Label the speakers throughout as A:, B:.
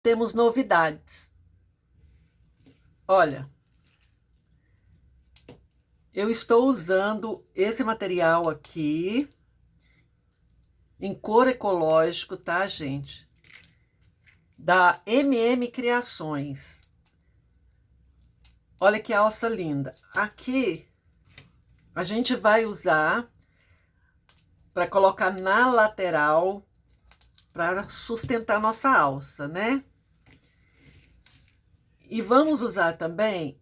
A: temos novidades. Olha, eu estou usando esse material aqui em couro ecológico, tá, gente? Da MM Criações. Olha que alça linda. Aqui a gente vai usar para colocar na lateral para sustentar nossa alça, né? E vamos usar também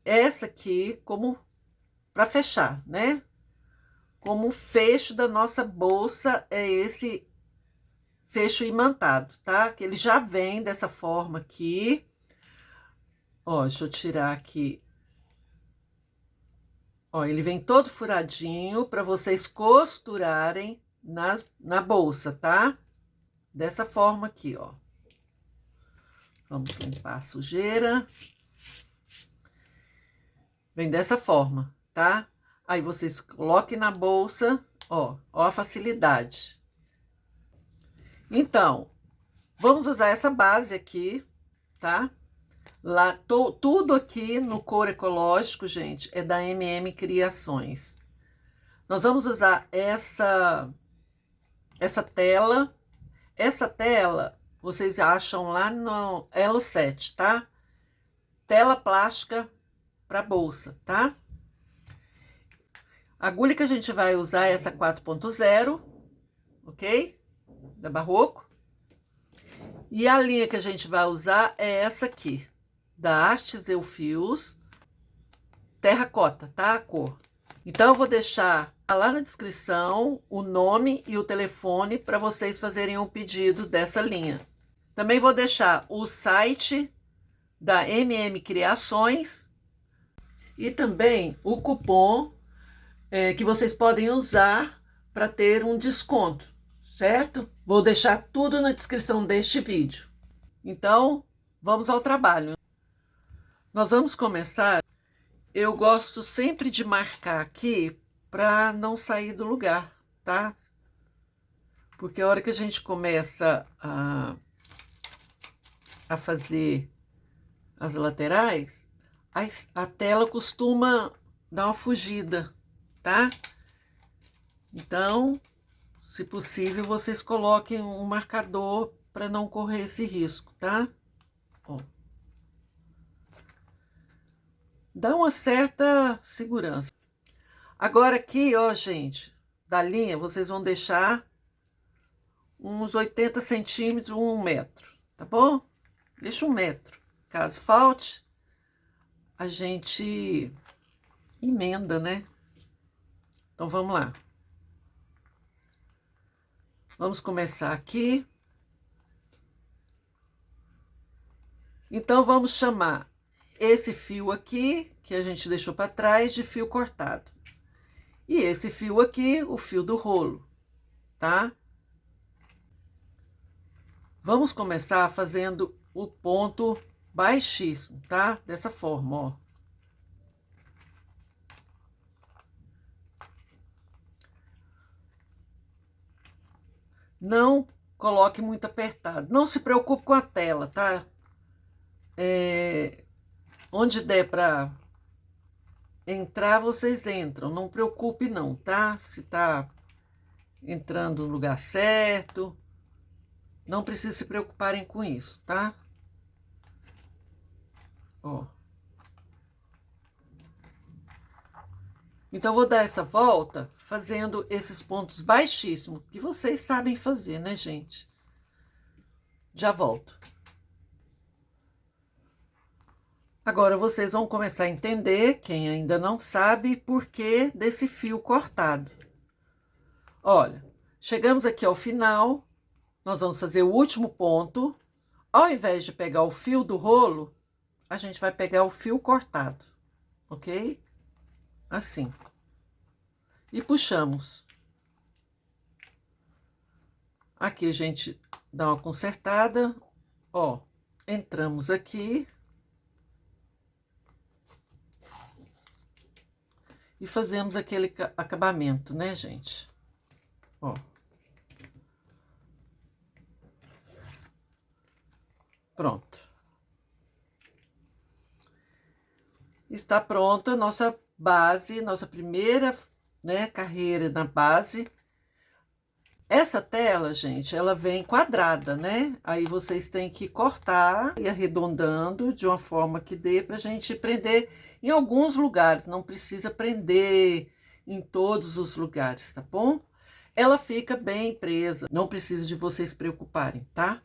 A: essa aqui como para fechar, né? Como fecho da nossa bolsa é esse fecho imantado, tá? Que ele já vem dessa forma aqui. Ó, deixa eu tirar aqui. Ó, ele vem todo furadinho para vocês costurarem na bolsa, tá? Dessa forma aqui, ó. Vamos limpar a sujeira. Vem dessa forma, tá? Aí vocês coloquem na bolsa, ó a facilidade. Então, vamos usar essa base aqui, tá? Lá, tudo aqui no couro ecológico, gente, é da MM Criações. Nós vamos usar essa tela. Essa tela, vocês acham lá no Elo 7, tá? Tela plástica para bolsa, tá? A agulha que a gente vai usar é essa 4.0, ok? Da Barroco. E a linha que a gente vai usar é essa aqui, da Arteseu Fios, terracota, tá? A cor. Então, eu vou deixar lá na descrição o nome e o telefone para vocês fazerem um pedido dessa linha. Também vou deixar o site da MM Criações e também o cupom que vocês podem usar para ter um desconto, certo? Vou deixar tudo na descrição deste vídeo. Então, vamos ao trabalho. Nós vamos começar. Eu gosto sempre de marcar aqui para não sair do lugar, tá? Porque a hora que a gente começa a fazer as laterais, a tela costuma dar uma fugida, tá? Então, se possível, vocês coloquem um marcador para não correr esse risco, tá? Ó. Dá uma certa segurança. Agora aqui, ó, gente, da linha, vocês vão deixar uns 80 centímetros, 1 metro, tá bom? Deixa 1 metro. Caso falte, a gente emenda, né? Então, vamos lá. Vamos começar aqui. Então, vamos chamar esse fio aqui, que a gente deixou para trás, de fio cortado. E esse fio aqui, o fio do rolo, tá? Vamos começar fazendo o ponto baixíssimo, tá? Dessa forma, ó. Não coloque muito apertado. Não se preocupe com a tela, tá? Onde der para entrar, vocês entram. Não preocupe não, tá? Se tá entrando no lugar certo. Não precisa se preocuparem com isso, tá? Ó. Então, vou dar essa volta fazendo esses pontos baixíssimos, que vocês sabem fazer, né, gente? Já volto. Agora, vocês vão começar a entender, quem ainda não sabe, por que desse fio cortado. Olha, chegamos aqui ao final, nós vamos fazer o último ponto. Ao invés de pegar o fio do rolo, a gente vai pegar o fio cortado, ok? Assim. E puxamos. Aqui a gente dá uma consertada, ó, entramos aqui. E fazemos aquele acabamento, né, gente? Ó. Pronto. Está pronta a nossa base, nossa primeira, né, carreira na base. Essa tela, gente, ela vem quadrada, né? Aí vocês têm que cortar e arredondando de uma forma que dê pra gente prender em alguns lugares. Não precisa prender em todos os lugares, tá bom? Ela fica bem presa, não precisa de vocês se preocuparem, tá?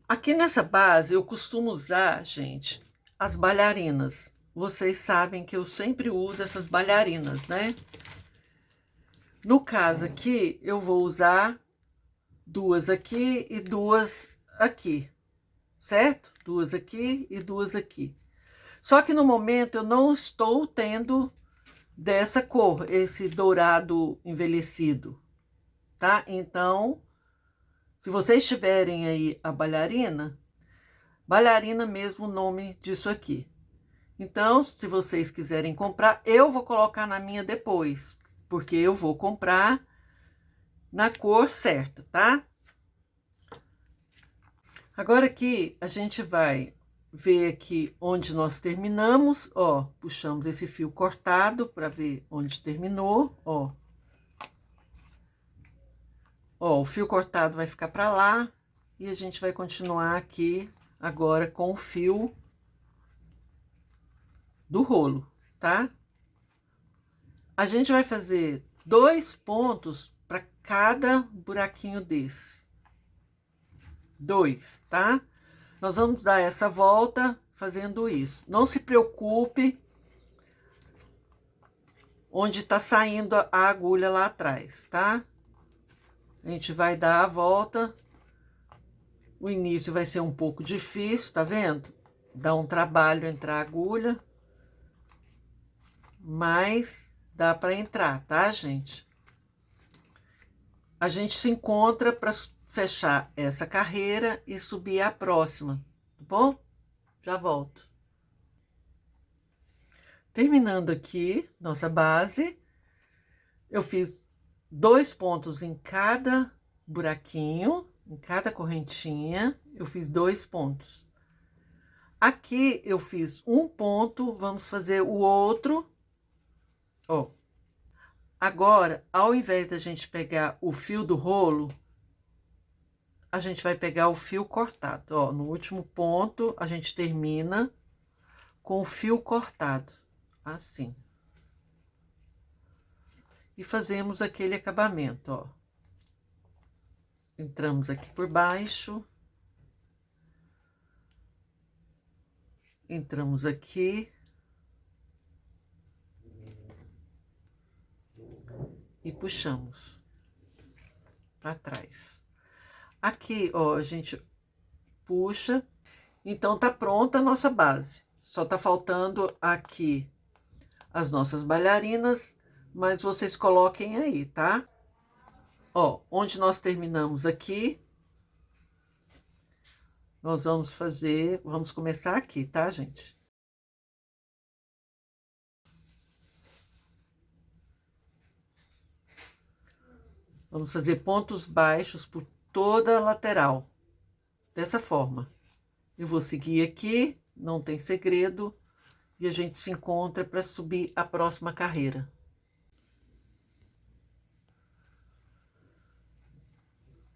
A: Aqui nessa base eu costumo usar, gente, as bailarinas. Vocês sabem que eu sempre uso essas bailarinas, né? No caso aqui, eu vou usar duas aqui e duas aqui, certo? Duas aqui e duas aqui. Só que no momento eu não estou tendo dessa cor, esse dourado envelhecido, tá? Então, se vocês tiverem aí a bailarina, bailarina mesmo o nome disso aqui. Então, se vocês quiserem comprar, eu vou colocar na minha depois, porque eu vou comprar na cor certa, tá? Agora aqui, a gente vai ver aqui onde nós terminamos, ó, puxamos esse fio cortado para ver onde terminou, ó. Ó, o fio cortado vai ficar para lá e a gente vai continuar aqui agora com o fio do rolo, tá? A gente vai fazer 2 pontos para cada buraquinho desse. 2, tá? Nós vamos dar essa volta fazendo isso. Não se preocupe onde tá saindo a agulha lá atrás, tá? A gente vai dar a volta. O início vai ser um pouco difícil, tá vendo? Dá um trabalho entrar a agulha. Mas dá para entrar, tá, gente? A gente se encontra para fechar essa carreira e subir a próxima, tá bom? Já volto. Terminando aqui nossa base, eu fiz 2 pontos em cada buraquinho, em cada correntinha, eu fiz 2 pontos. Aqui eu fiz um ponto, vamos fazer o outro, ó. Agora, ao invés da gente pegar o fio do rolo, a gente vai pegar o fio cortado, ó. No último ponto, a gente termina com o fio cortado, assim. E fazemos aquele acabamento, ó. Entramos aqui por baixo. Entramos aqui. E puxamos para trás. Aqui, ó, a gente puxa. Então, tá pronta a nossa base. Só tá faltando aqui as nossas bailarinas, mas vocês coloquem aí, tá? Ó, onde nós terminamos aqui, nós vamos fazer, vamos começar aqui, tá, gente? Vamos fazer pontos baixos por toda a lateral, dessa forma. Eu vou seguir aqui, não tem segredo, e a gente se encontra para subir a próxima carreira.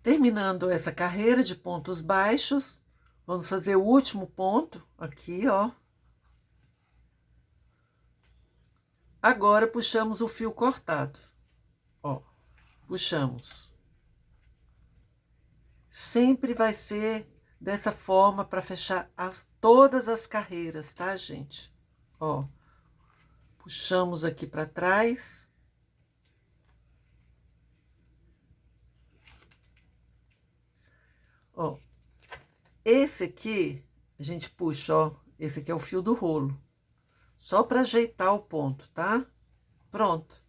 A: Terminando essa carreira de pontos baixos, vamos fazer o último ponto aqui, ó. Agora, puxamos o fio cortado, ó, puxamos. Sempre vai ser dessa forma para fechar todas as carreiras, tá, gente? Ó, puxamos aqui para trás. Ó, esse aqui, a gente puxa, ó, esse aqui é o fio do rolo. Só para ajeitar o ponto, tá? Pronto.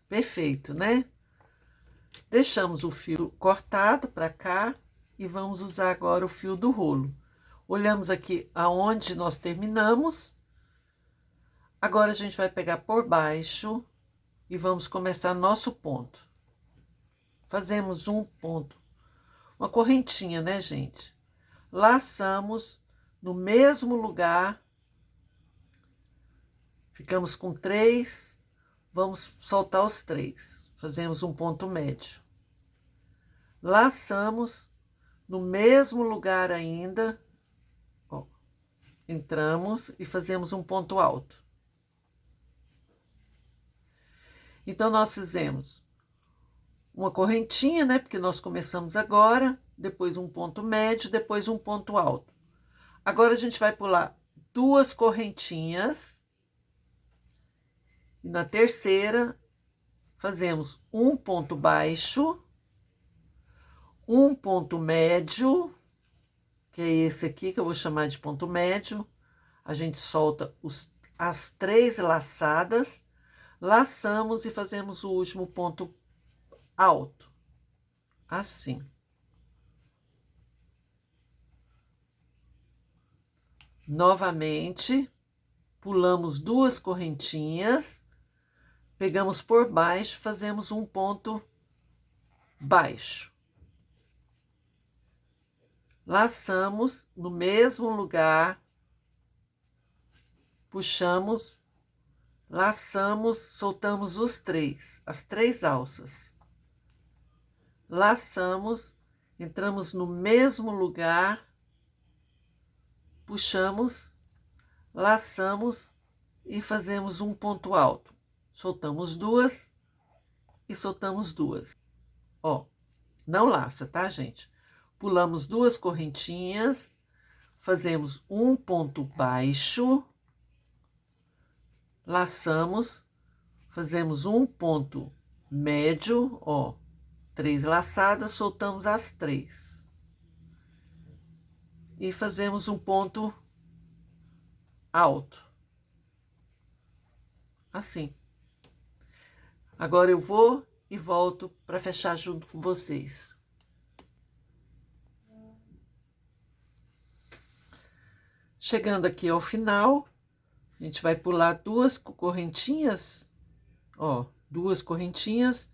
A: Perfeito, né? Deixamos o fio cortado para cá e vamos usar agora o fio do rolo. Olhamos aqui aonde nós terminamos. Agora, a gente vai pegar por baixo e vamos começar nosso ponto. Fazemos um ponto uma correntinha, né, gente? Laçamos no mesmo lugar, ficamos com 3, vamos soltar os 3, fazemos um ponto médio. Laçamos no mesmo lugar ainda, ó, entramos e fazemos um ponto alto. Então, nós fizemos uma correntinha, né? Porque nós começamos agora, depois um ponto médio, depois um ponto alto. Agora, a gente vai pular 2 correntinhas. E na terceira, fazemos um ponto baixo, um ponto médio, que é esse aqui, que eu vou chamar de ponto médio. A gente solta as 3 laçadas, laçamos e fazemos o último ponto alto, assim. Novamente, pulamos 2 correntinhas, pegamos por baixo, fazemos um ponto baixo. Laçamos no mesmo lugar, puxamos, laçamos, soltamos os 3, as 3 alças. Laçamos, entramos no mesmo lugar, puxamos, laçamos e fazemos um ponto alto. Soltamos 2 e soltamos 2. Ó, não laça, tá, gente? Pulamos 2 correntinhas, fazemos um ponto baixo, laçamos, fazemos um ponto médio, ó, 3 laçadas, soltamos as 3. E fazemos um ponto alto. Assim. Agora eu vou e volto para fechar junto com vocês. Chegando aqui ao final, a gente vai pular 2 correntinhas, ó, 2 correntinhas.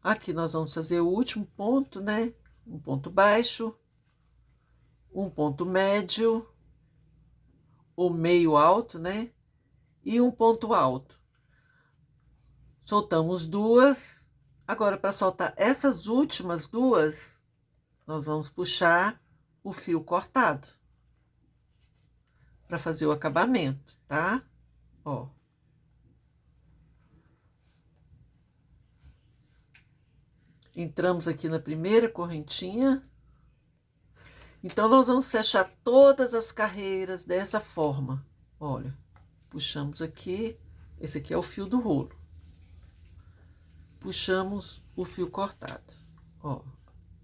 A: Aqui nós vamos fazer o último ponto, né? Um ponto baixo, um ponto médio, ou meio alto, né? E um ponto alto. Soltamos 2. Agora, para soltar essas últimas 2, nós vamos puxar o fio cortado para fazer o acabamento, tá? Ó. Entramos aqui na primeira correntinha. Então, nós vamos fechar todas as carreiras dessa forma. Olha, puxamos aqui, esse aqui é o fio do rolo. Puxamos o fio cortado. Ó,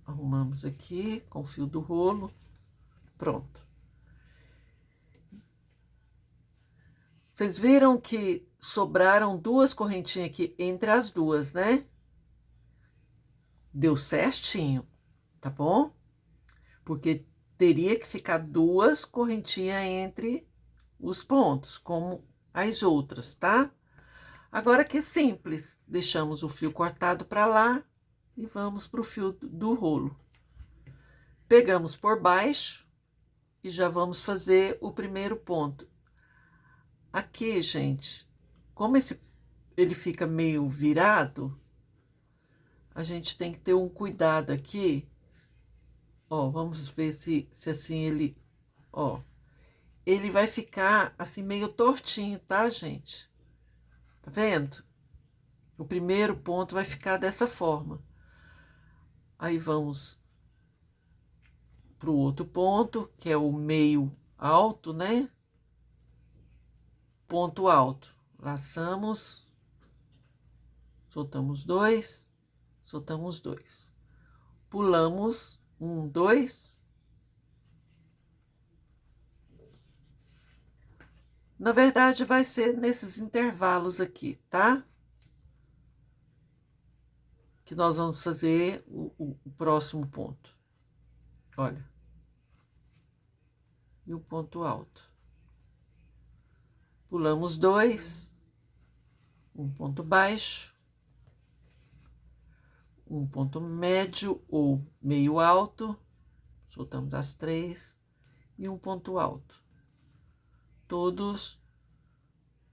A: arrumamos aqui com o fio do rolo. Pronto. Vocês viram que sobraram 2 correntinhas aqui entre as 2, né? Deu certinho, tá bom? Porque teria que ficar 2 correntinhas entre os pontos, como as outras, tá? Agora que simples, deixamos o fio cortado para lá e vamos pro fio do rolo. Pegamos por baixo e já vamos fazer o primeiro ponto. Aqui, gente, como ele fica meio virado, a gente tem que ter um cuidado aqui. Ó, vamos ver se assim ele, ó, ele vai ficar assim meio tortinho, tá, gente? Tá vendo? O primeiro ponto vai ficar dessa forma. Aí vamos pro outro ponto, que é o meio alto, né? Ponto alto. Laçamos, soltamos 2, soltamos 2. Pulamos 1, 2. Na verdade, vai ser nesses intervalos aqui, tá? Que nós vamos fazer o próximo ponto. Olha. E o ponto alto. Pulamos 2, um ponto baixo, um ponto médio ou meio alto, soltamos as 3, e um ponto alto, todos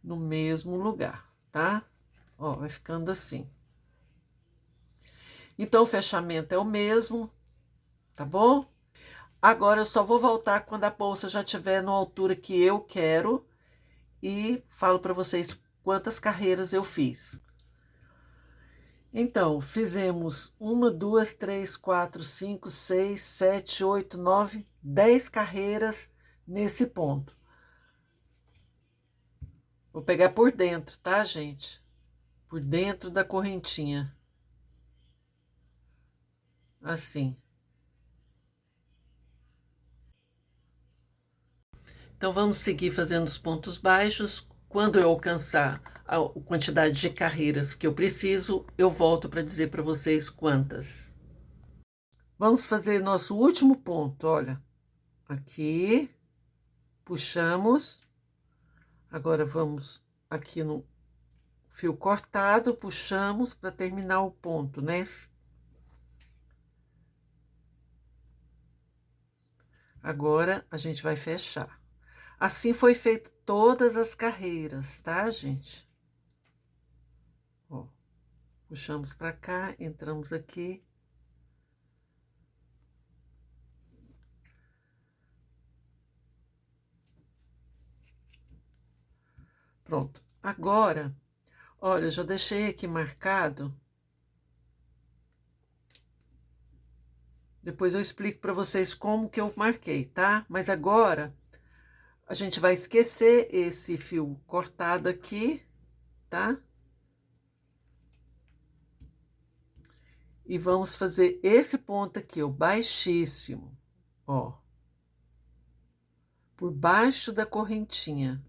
A: no mesmo lugar, tá? Ó, vai ficando assim. Então, o fechamento é o mesmo, tá bom? Agora, eu só vou voltar quando a bolsa já estiver na altura que eu quero e falo para vocês quantas carreiras eu fiz. Então, fizemos 1, 2, 3, 4, 5, 6, 7, 8, 9, 10 carreiras nesse ponto. Vou pegar por dentro, tá, gente? Por dentro da correntinha. Assim. Então, vamos seguir fazendo os pontos baixos. Quando eu alcançar a quantidade de carreiras que eu preciso, eu volto para dizer para vocês quantas. Vamos fazer nosso último ponto, olha. Aqui, puxamos. Agora, vamos aqui no fio cortado, puxamos para terminar o ponto, né? Agora, a gente vai fechar. Assim foi feito todas as carreiras, tá, gente? Ó, puxamos para cá, entramos aqui. Pronto. Agora, olha, eu já deixei aqui marcado. Depois eu explico para vocês como que eu marquei, tá? Mas agora, a gente vai esquecer esse fio cortado aqui, tá? E vamos fazer esse ponto aqui, ó, baixíssimo, ó. Por baixo da correntinha.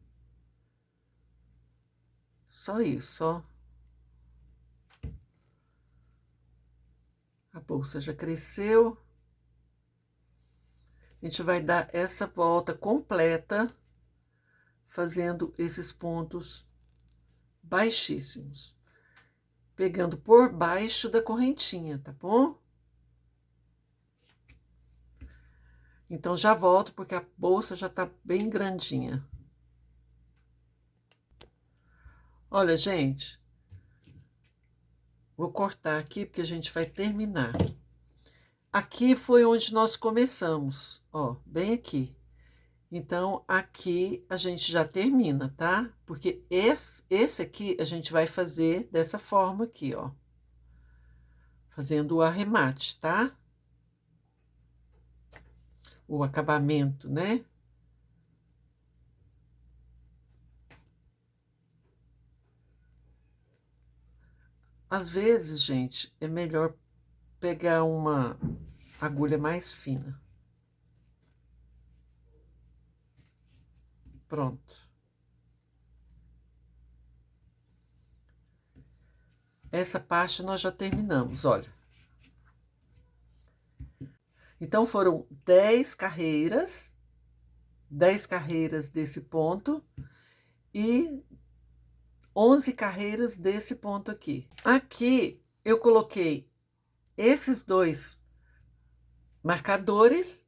A: Só isso, ó. A bolsa já cresceu. A gente vai dar essa volta completa, fazendo esses pontos baixíssimos. Pegando por baixo da correntinha, tá bom? Então, já volto, porque a bolsa já tá bem grandinha. Olha, gente, vou cortar aqui, porque a gente vai terminar. Aqui foi onde nós começamos, ó, bem aqui. Então, aqui a gente já termina, tá? Porque esse aqui a gente vai fazer dessa forma aqui, ó. Fazendo o arremate, tá? O acabamento, né? Às vezes, gente, é melhor pegar uma agulha mais fina. Pronto. Essa parte nós já terminamos, olha. Então, foram 10 carreiras desse ponto e 11 carreiras desse ponto aqui. Aqui, eu coloquei esses dois marcadores.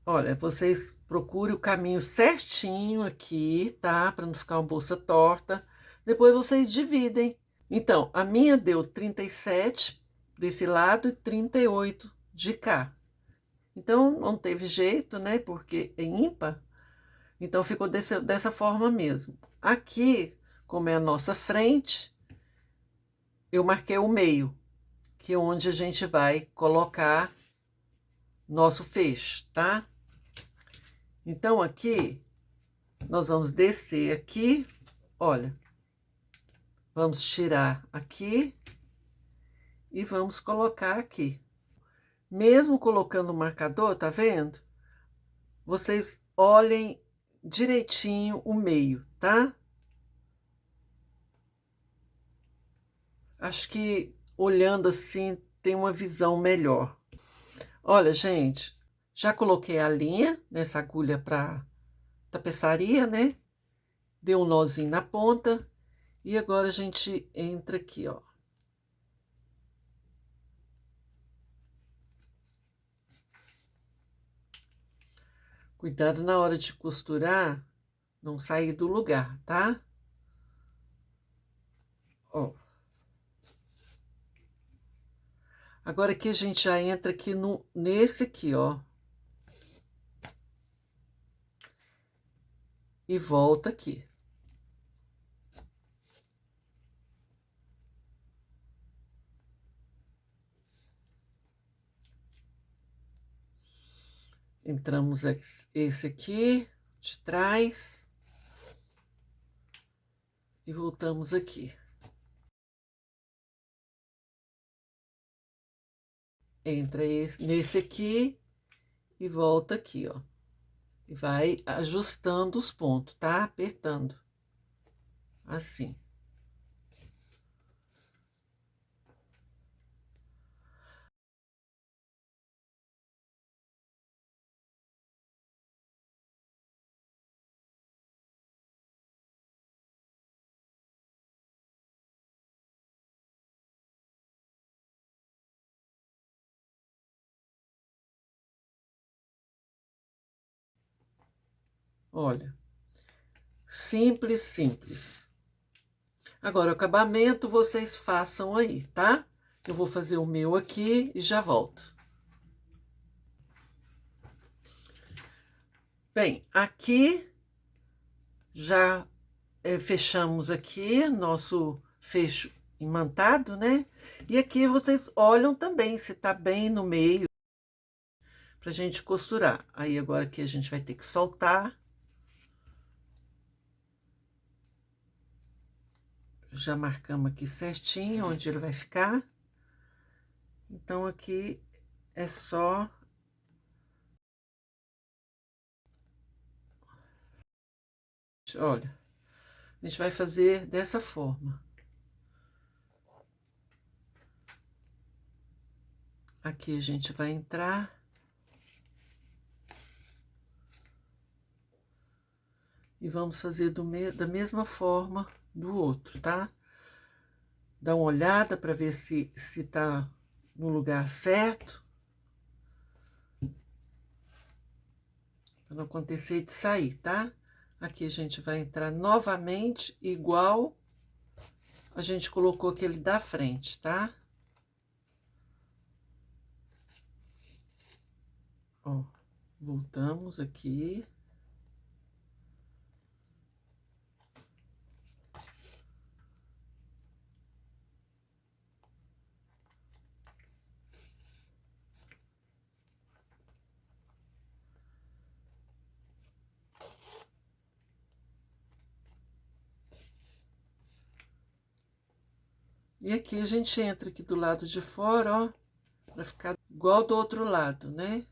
A: Olha, vocês procurem o caminho certinho aqui, tá? Para não ficar uma bolsa torta. Depois vocês dividem. Então, a minha deu 37 desse lado e 38 de cá. Então, não teve jeito, né? Porque é ímpar. Então, ficou dessa forma mesmo. Aqui, como é a nossa frente, eu marquei o meio, que é onde a gente vai colocar nosso fecho, tá? Então, aqui, nós vamos descer aqui, olha, vamos tirar aqui e vamos colocar aqui. Mesmo colocando o marcador, tá vendo? Vocês olhem direitinho o meio, tá? Acho que olhando assim tem uma visão melhor. Olha, gente, já coloquei a linha nessa agulha para tapeçaria, né? Deu um nozinho na ponta e agora a gente entra aqui, ó. Cuidado na hora de costurar, não sair do lugar, tá? Ó. Agora aqui a gente já entra aqui nesse aqui, ó. E volta aqui. Entramos esse aqui de trás. E voltamos aqui. Entra nesse aqui e volta aqui, ó. E vai ajustando os pontos, tá? Apertando. Assim. Olha. Simples, simples. Agora, o acabamento vocês façam aí, tá? Eu vou fazer o meu aqui e já volto. Bem, aqui já fechamos aqui nosso fecho imantado, né? E aqui vocês olham também se tá bem no meio pra gente costurar. Aí agora aqui a gente vai ter que soltar. Já marcamos aqui certinho onde ele vai ficar. Então, aqui é só... Olha, a gente vai fazer dessa forma. Aqui a gente vai entrar. E vamos fazer da mesma forma do outro, tá? Dá uma olhada para ver se tá no lugar certo. Para não acontecer de sair, tá? Aqui a gente vai entrar novamente, igual a gente colocou aquele da frente, tá? Ó, voltamos aqui. E aqui a gente entra aqui do lado de fora, ó, pra ficar igual do outro lado, né?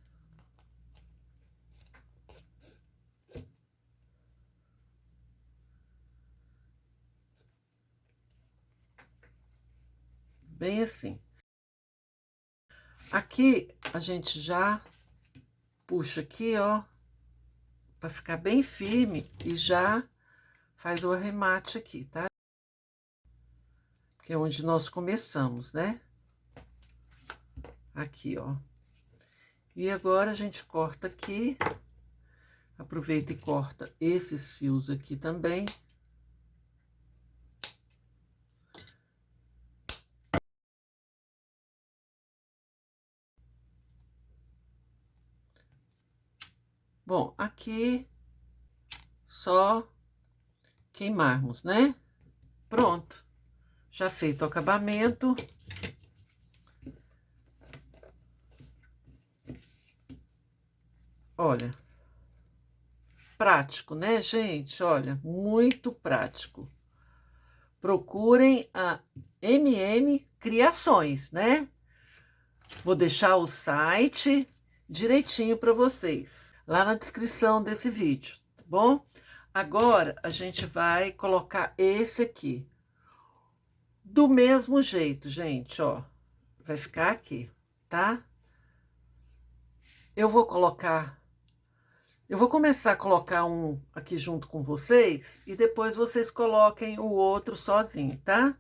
A: Bem assim. Aqui a gente já puxa aqui, ó, pra ficar bem firme e já faz o arremate aqui, tá? Que é onde nós começamos, né? Aqui, ó. E agora a gente corta aqui. Aproveita e corta esses fios aqui também. Bom, aqui só queimarmos, né? Pronto. Já feito o acabamento. Olha, prático, né, gente? Olha, muito prático. Procurem a MM Criações, né? Vou deixar o site direitinho para vocês, lá na descrição desse vídeo, tá bom? Agora, a gente vai colocar esse aqui. Do mesmo jeito, gente, ó. Vai ficar aqui, tá? Eu vou começar a colocar um aqui junto com vocês e depois vocês coloquem o outro sozinho, tá?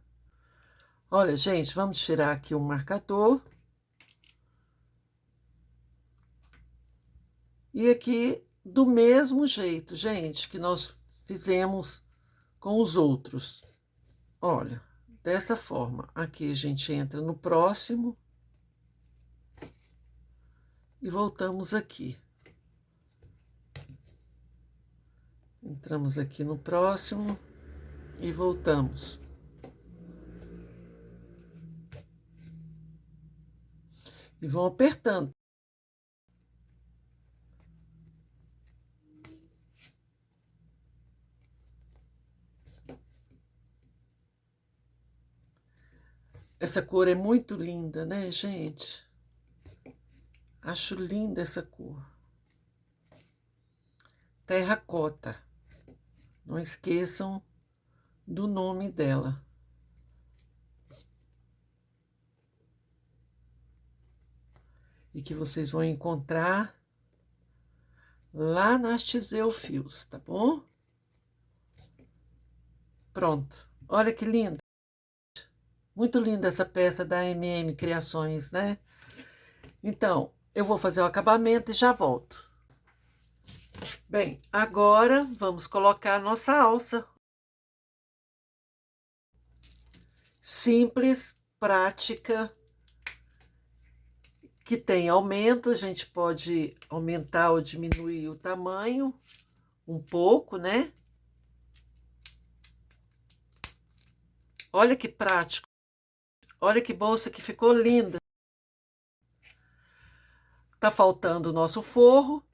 A: Olha, gente, vamos tirar aqui o marcador. E aqui do mesmo jeito, gente, que nós fizemos com os outros. Olha, dessa forma. Aqui a gente entra no próximo e voltamos aqui. Entramos aqui no próximo e voltamos. E vão apertando. Essa cor é muito linda, né, gente? Acho linda essa cor. Terracota. Não esqueçam do nome dela. E que vocês vão encontrar lá na Arteseu Fios, tá bom? Pronto. Olha que lindo. Muito linda essa peça da MM Criações, né? Então, eu vou fazer o acabamento e já volto. Bem, agora vamos colocar a nossa alça. Simples, prática, que tem aumento, a gente pode aumentar ou diminuir o tamanho um pouco, né? Olha que prático. Olha que bolsa que ficou linda. Tá faltando o nosso forro.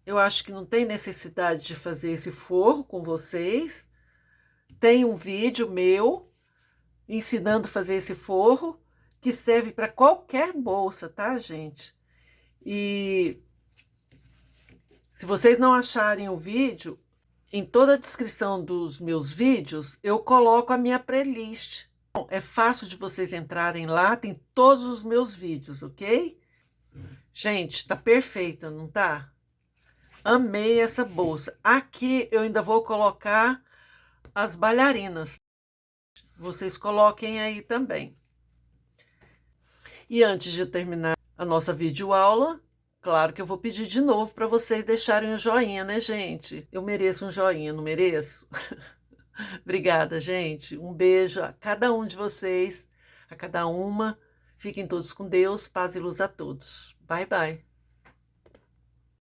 A: Eu acho que não tem necessidade de fazer esse forro com vocês. Tem um vídeo meu ensinando a fazer esse forro, que serve para qualquer bolsa, tá, gente? E se vocês não acharem o vídeo, em toda a descrição dos meus vídeos, eu coloco a minha playlist. É fácil de vocês entrarem lá, tem todos os meus vídeos, ok? Gente, tá perfeita, não tá? Amei essa bolsa. Aqui eu ainda vou colocar as bailarinas. Vocês coloquem aí também. E antes de terminar a nossa videoaula, claro que eu vou pedir de novo para vocês deixarem um joinha, né, gente? Eu mereço um joinha, não mereço? Obrigada, gente. Um beijo a cada um de vocês, a cada uma. Fiquem todos com Deus, paz e luz a todos. Bye, bye.